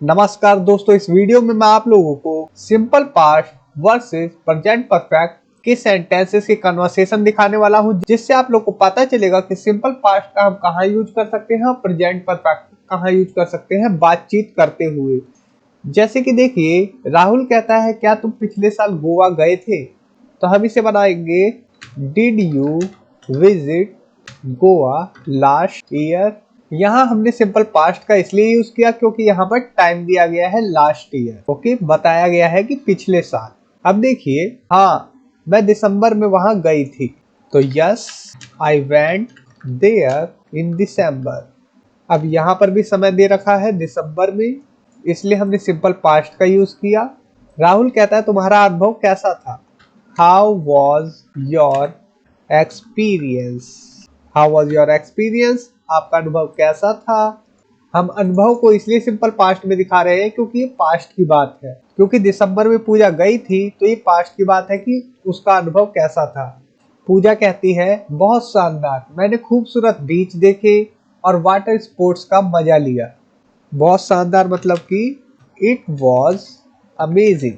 नमस्कार दोस्तों, इस वीडियो में मैं आप लोगों को simple past versus present perfect के सेंटेंसेस के कन्वर्सेशन दिखाने वाला हूं, जिससे आप लोग को पता चलेगा कि सिंपल पास्ट का हम कहाँ यूज कर सकते हैं और प्रेजेंट परफेक्ट कहाँ यूज कर सकते हैं बातचीत करते हुए। जैसे कि देखिए, राहुल कहता है क्या तुम पिछले साल गोवा गए थे, तो हम इसे बनाएंगे did you visit Goa last year. यहाँ हमने सिंपल पास्ट का इसलिए यूज किया क्योंकि यहाँ पर टाइम दिया गया है लास्ट ईयर। ओके, बताया गया है कि पिछले साल। अब देखिए, हाँ मैं दिसंबर में वहां गई थी, तो yes I went there in December. अब यहाँ पर भी समय दे रखा है दिसंबर में, इसलिए हमने सिंपल पास्ट का यूज किया। राहुल कहता है तुम्हारा अनुभव कैसा था, how was your experience. How was your experience, आपका अनुभव कैसा था। हम अनुभव को इसलिए सिंपल पास्ट में दिखा रहे हैं क्योंकि ये पास्ट की बात है, क्योंकि दिसंबर में पूजा गई थी तो ये पास्ट की बात है कि उसका अनुभव कैसा था। पूजा कहती है बहुत शानदार, मैंने खूबसूरत बीच देखे और वाटर स्पोर्ट्स का मजा लिया। बहुत शानदार मतलब कि इट वॉज अमेजिंग।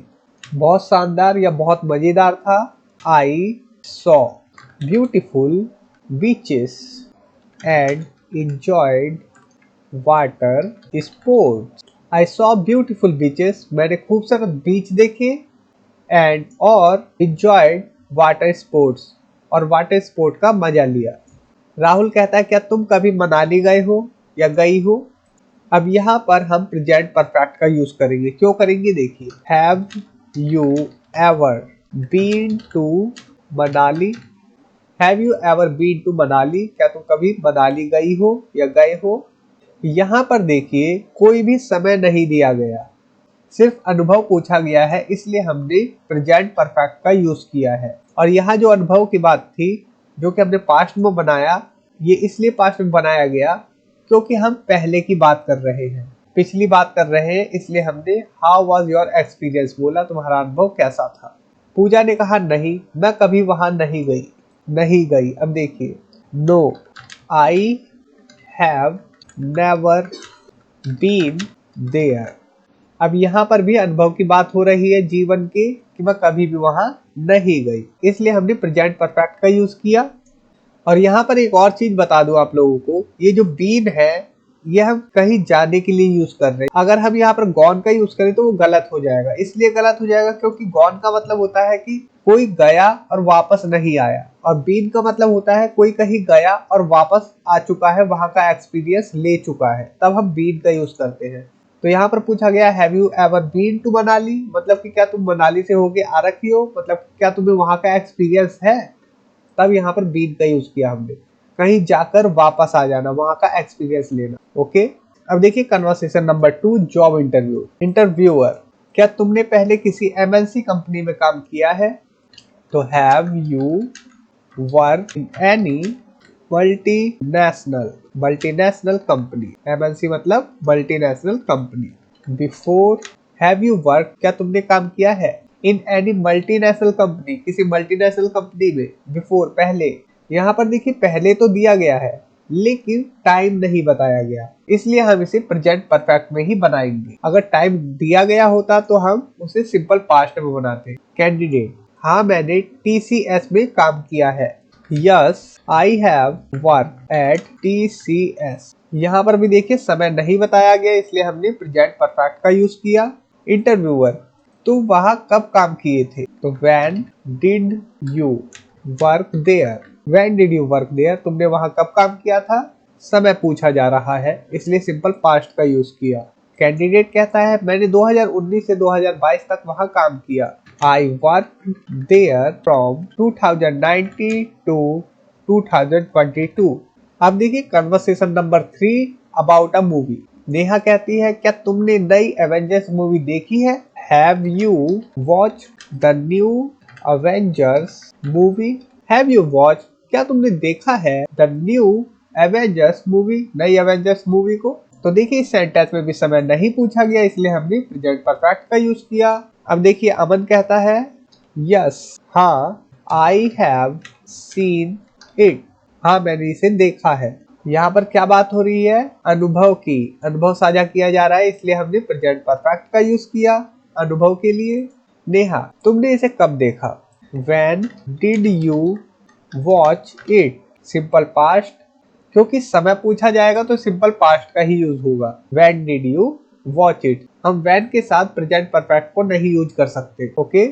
बहुत शानदार या बहुत मजेदार था। I saw beautiful beaches and enjoyed water sports. I saw beautiful beaches. मैंने खूबसूरत बीच देखे and और enjoyed water sports और वाटर स्पोर्ट का मजा लिया। राहुल कहता है क्या तुम कभी मनाली गए हो या गई हो। अब यहाँ पर हम प्रेजेंट परफेक्ट का यूज करेंगे। क्यों करेंगे, देखिए, have you ever been to Manali. Have you ever been to Manali, क्या तुम कभी मनाली गई हो या गए हो। यहाँ पर देखिए कोई भी समय नहीं दिया गया, सिर्फ अनुभव पूछा गया है, इसलिए हमने प्रेजेंट परफेक्ट का यूज किया है। और यहाँ जो अनुभव की बात थी जो कि हमने पास्ट में बनाया, ये इसलिए पास्ट में बनाया गया क्योंकि हम पहले की बात कर रहे हैं, पिछली बात कर रहे हैं, इसलिए हमने हाउ वॉज योर एक्सपीरियंस बोला, तुम्हारा अनुभव कैसा था। पूजा ने कहा नहीं, मैं कभी वहां नहीं गई। अब देखिए, no I have never been there. अब यहाँ पर भी अनुभव की बात हो रही है जीवन की, कि मैं कभी भी वहां नहीं गई, इसलिए हमने प्रेजेंट परफेक्ट का यूज किया। और यहाँ पर एक और चीज बता दूं आप लोगों को, ये जो बीन है ये हम कहीं जाने के लिए यूज कर रहे हैं। अगर हम यहाँ पर गॉन का यूज करें तो वो गलत हो जाएगा। इसलिए गलत हो जाएगा क्योंकि गॉन का मतलब होता है कि कोई गया और वापस नहीं आया, और बीन का मतलब होता है कोई कहीं गया और वापस आ चुका है, वहां का एक्सपीरियंस ले चुका है, तब हम बीन का यूज करते हैं। तो यहाँ पर पूछा गया have you ever been to Manali, मतलब कि क्या तुम मनाली से होके आ रखी हो, मतलब क्या तुम्हें वहां का एक्सपीरियंस है, तब यहाँ पर बीन का यूज किया हमने। कहीं जाकर वापस आ जाना, वहां का एक्सपीरियंस लेना। ओके, अब देखिए conversation number 2, job interview. Interviewer, क्या तुमने पहले किसी एमएनसी कंपनी में काम किया है, तो have you work in any multinational company. MNC मतलब multinational company. Before, have you work, क्या तुमने काम किया है, इन एनी मल्टीनेशनल कंपनी, किसी मल्टीनेशनल कंपनी में। बिफोर पहले, यहाँ पर देखिए पहले तो दिया गया है लेकिन टाइम नहीं बताया गया, इसलिए हम इसे प्रेजेंट परफेक्ट में ही बनाएंगे। अगर टाइम दिया गया होता तो हम उसे सिंपल पास्ट में बनाते। कैंडिडेट, हाँ मैंने टीसीएस में काम किया है। Yes I have work at TCS. यहाँ पर भी देखिए समय नहीं बताया गया, इसलिए हमने प्रेजेंट परफेक्ट का यूज किया। इंटरव्यूअर, तुम वहां कब काम किए थे, तो when did you work there. When did you work there, तुमने वहां कब काम किया था, समय पूछा जा रहा है, इसलिए सिंपल पास्ट का यूज किया। कैंडिडेट कहता है मैंने 2019 से 2022 तक वहां काम किया। I work there from 2019 to 2022। अब देखिए conversation number 3, about a movie. Neha कहती है क्या तुमने नई एवेंजर्स मूवी देखी है, have you watch the new Avengers movie. Have you watch, क्या तुमने देखा है, द न्यू एवेंजर्स मूवी, नई एवेंजर्स मूवी को। तो देखिए इस सेंटेंस में भी समय नहीं पूछा गया, इसलिए हमने प्रेजेंट परफेक्ट का यूज किया। अब देखिए अमन कहता है यस, हाँ आई हैव सीन इट, हाँ मैंने इसे देखा है। यहाँ पर क्या बात हो रही है? अनुभव की। अनुभव साझा किया जा रहा है, इसलिए हमने प्रेजेंट परफेक्ट का यूज किया अनुभव के लिए। नेहा, तुमने इसे कब देखा? When did you watch it? Simple past, क्योंकि समय पूछा जाएगा तो सिंपल पास्ट का ही यूज होगा। When did you watch it? हम when के साथ प्रेजेंट परफेक्ट को नहीं यूज कर सकते। ओके।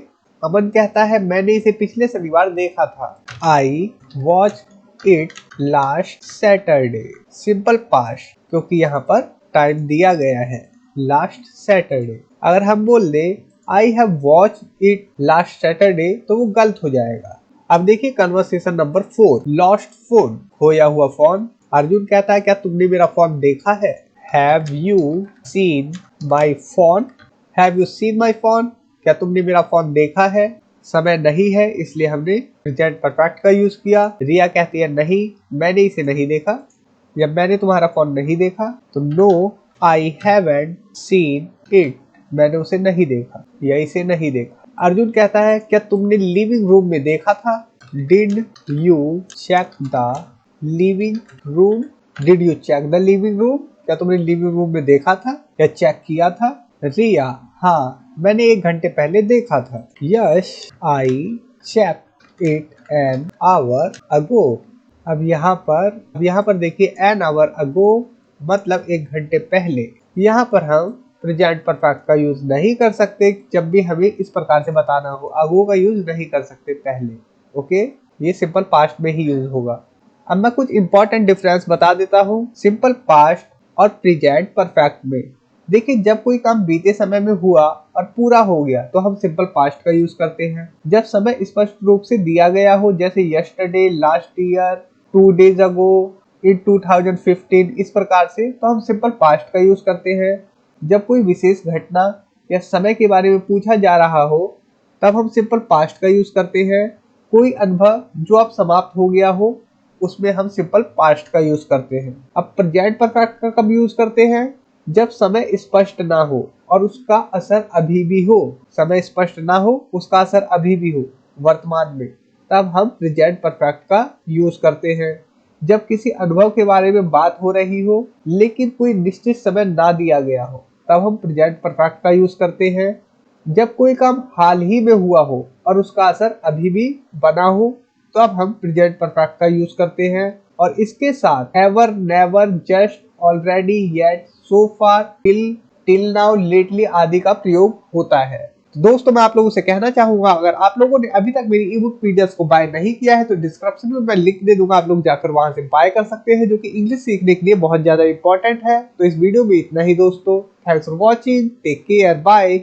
अमन कहता है मैंने इसे पिछले शनिवार देखा था। I watched it last Saturday. Simple past, क्योंकि यहाँ पर टाइम दिया गया है लास्ट सैटरडे। अगर हम बोल दे I have watched it last Saturday तो वो गलत हो जाएगा। अब देखिए कन्वर्सेशन नंबर 4, लॉस्ट फोन, खोया हुआ फोन। अर्जुन कहता है क्या तुमने मेरा फोन देखा है? Have you seen my phone? Have you seen my phone? क्या तुमने मेरा फोन देखा है? समय नहीं है, इसलिए हमने प्रेजेंट परफेक्ट का यूज किया। रिया कहती है नहीं, मैंने इसे नहीं देखा, या मैंने तुम्हारा फोन नहीं देखा। तो no I haven't seen it, मैंने उसे नहीं देखा या इसे नहीं देखा। अर्जुन कहता है क्या तुमने लिविंग रूम में देखा था? Did you check the living room? Did you check the living room? क्या तुमने लिविंग रूम में देखा था या चेक किया था? रिया, हाँ मैंने 1 घंटे पहले देखा था। Yes, I check it an hour ago. अब यहाँ पर देखिए एन आवर अगो मतलब 1 घंटे पहले। यहाँ पर हम प्रेजेंट परफेक्ट का यूज नहीं कर सकते जब भी हमें इस प्रकार से बताना हो। अगो का यूज नहीं कर सकते पहले। ओके, ये सिंपल पास्ट में ही यूज होगा। अब मैं कुछ इंपॉर्टेंट डिफरेंस बता देता हूँ सिंपल पास्ट और प्रेजेंट परफेक्ट में। देखिए जब कोई काम बीते समय में हुआ और पूरा हो गया तो हम सिंपल पास्ट का यूज करते हैं। जब समय स्पष्ट रूप से दिया गया हो, जैसे यस्टरडे, लास्ट ईयर, 2 days अगो, इन 2015, इस प्रकार से, तो हम सिंपल पास्ट का यूज करते हैं। जब कोई विशेष घटना या समय के बारे में पूछा जा रहा हो तब हम सिंपल पास्ट का यूज करते हैं। कोई अनुभव जो अब समाप्त हो गया हो उसमें हम सिंपल पास्ट का यूज करते हैं। अब प्रेजेंट परफेक्ट का कब यूज करते हैं? जब समय स्पष्ट ना हो और उसका असर अभी भी हो। समय स्पष्ट ना हो, उसका असर अभी भी हो वर्तमान में, तब हम प्रेजेंट परफेक्ट का यूज करते हैं। जब किसी अनुभव के बारे में बात हो रही हो लेकिन कोई निश्चित समय ना दिया गया हो तब हम प्रेजेंट परफेक्ट का यूज करते हैं। जब कोई काम हाल ही में हुआ हो और उसका असर अभी भी बना हो तो अब हम प्रेजेंट परफेक्ट का यूज करते हैं। और इसके साथ ever, never, just, already, yet, so far, till now, lately आदि का प्रयोग होता है। तो दोस्तों मैं आप लोगों से कहना चाहूंगा अगर आप लोगों ने अभी तक मेरी ई बुक पीडीएफ को बाय नहीं किया है तो डिस्क्रिप्शन में मैं लिंक दे दूंगा, आप लोग जाकर वहां से बाय कर सकते हैं, जो कि इंग्लिश सीखने के लिए बहुत ज्यादा इंपॉर्टेंट है। तो इस वीडियो में इतना ही दोस्तों। Thanks for watching, take care, bye.